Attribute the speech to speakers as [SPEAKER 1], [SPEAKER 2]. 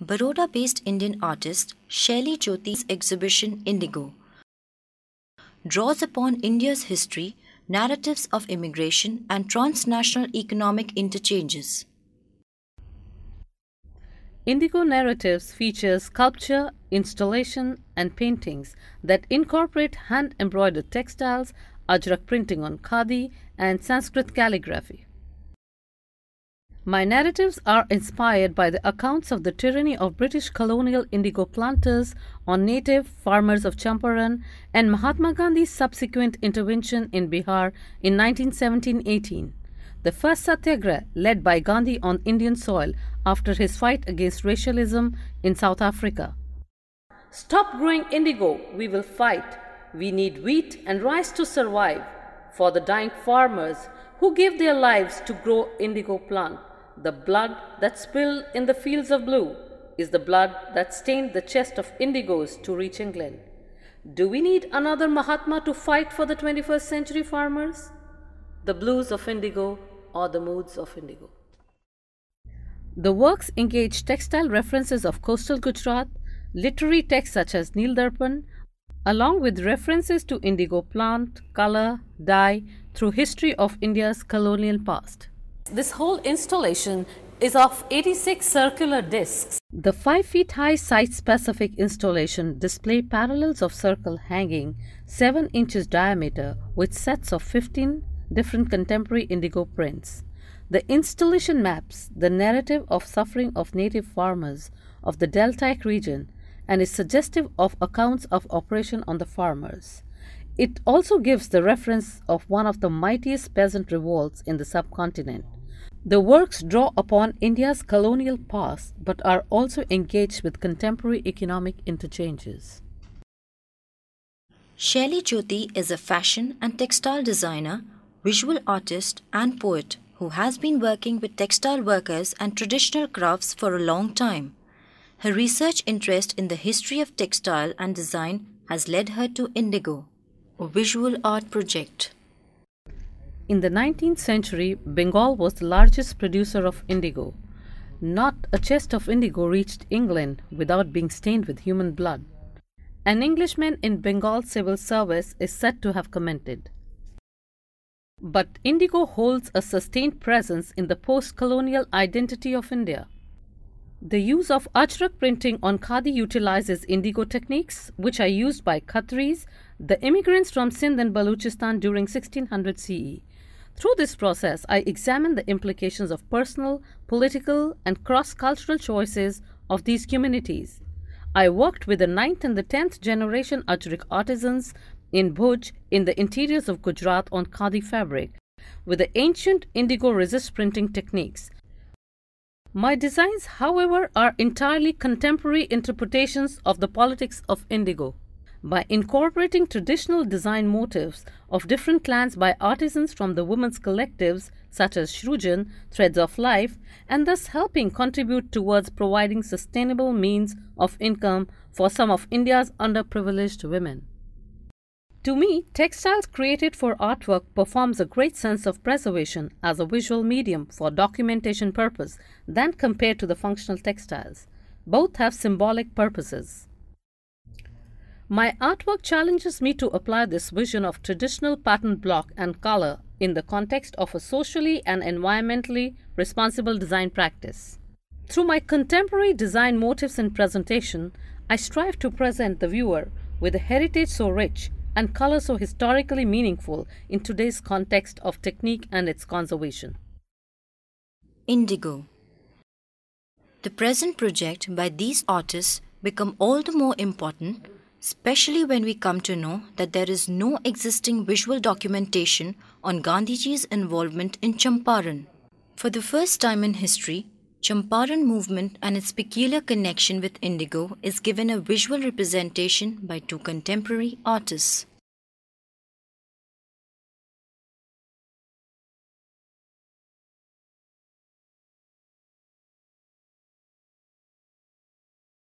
[SPEAKER 1] Baroda-based Indian artist Shaili Jyoti's exhibition Indigo draws upon India's history, narratives of immigration, and transnational economic interchanges.
[SPEAKER 2] Indigo Narratives features sculpture, installation, and paintings that incorporate hand-embroidered textiles, ajrak printing on khadi, and Sanskrit calligraphy. My narratives are inspired by the accounts of the tyranny of British colonial indigo planters on native farmers of Champaran and Mahatma Gandhi's subsequent intervention in Bihar in 1917-18, the first satyagraha led by Gandhi on Indian soil after his fight against racialism in South Africa. Stop growing indigo, we will fight. We need wheat and rice to survive. For the dying farmers who gave their lives to grow indigo plant, the blood that spilled in the fields of blue is the blood that stained the chest of indigos to reach England. Do we need another Mahatma to fight for the 21st century farmers? The blues of indigo or the moods of indigo. The works engage textile references of coastal Gujarat, literary texts such as Neel Darpan, along with references to indigo plant, color, dye through history of India's colonial past. This whole installation is of 86 circular discs. The 5 feet high site-specific installation display parallels of circle hanging 7 inches diameter with sets of 15 different contemporary indigo prints. The installation maps the narrative of suffering of native farmers of the deltaic region and is suggestive of accounts of oppression on the farmers. It also gives the reference of one of the mightiest peasant revolts in the subcontinent. The works draw upon India's colonial past but are also engaged with contemporary economic interchanges.
[SPEAKER 1] Shaili Jyoti is a fashion and textile designer, visual artist, and poet who has been working with textile workers and traditional crafts for a long time. Her research interest in the history of textile and design has led her to Indigo, a visual art project.
[SPEAKER 2] In the 19th century, Bengal was the largest producer of indigo. Not a chest of indigo reached England without being stained with human blood. An Englishman in Bengal civil service is said to have commented, "But indigo holds a sustained presence in the post-colonial identity of India." The use of ajrak printing on khadi utilizes indigo techniques, which are used by Khatris, the immigrants from Sindh and Baluchistan during 1600 CE. Through this process, I examined the implications of personal, political, and cross-cultural choices of these communities. I worked with the 9th and the 10th generation ajrak artisans in Bhuj in the interiors of Gujarat on khadi fabric, with the ancient indigo resist printing techniques. My designs, however, are entirely contemporary interpretations of the politics of indigo. By incorporating traditional design motifs of different clans by artisans from the women's collectives such as Shrujan, Threads of Life, and thus helping contribute towards providing sustainable means of income for some of India's underprivileged women. To me, textiles created for artwork performs a great sense of preservation as a visual medium for documentation purpose than compared to the functional textiles. Both have symbolic purposes. My artwork challenges me to apply this vision of traditional pattern block and color in the context of a socially and environmentally responsible design practice. Through my contemporary design motifs and presentation, I strive to present the viewer with a heritage so rich and color so historically meaningful in today's context of technique and its conservation.
[SPEAKER 1] Indigo. The present project by these artists become all the more important, especially when we come to know that there is no existing visual documentation on Gandhiji's involvement in Champaran. For the first time in history, Champaran movement and its peculiar connection with indigo is given a visual representation by 2 contemporary artists.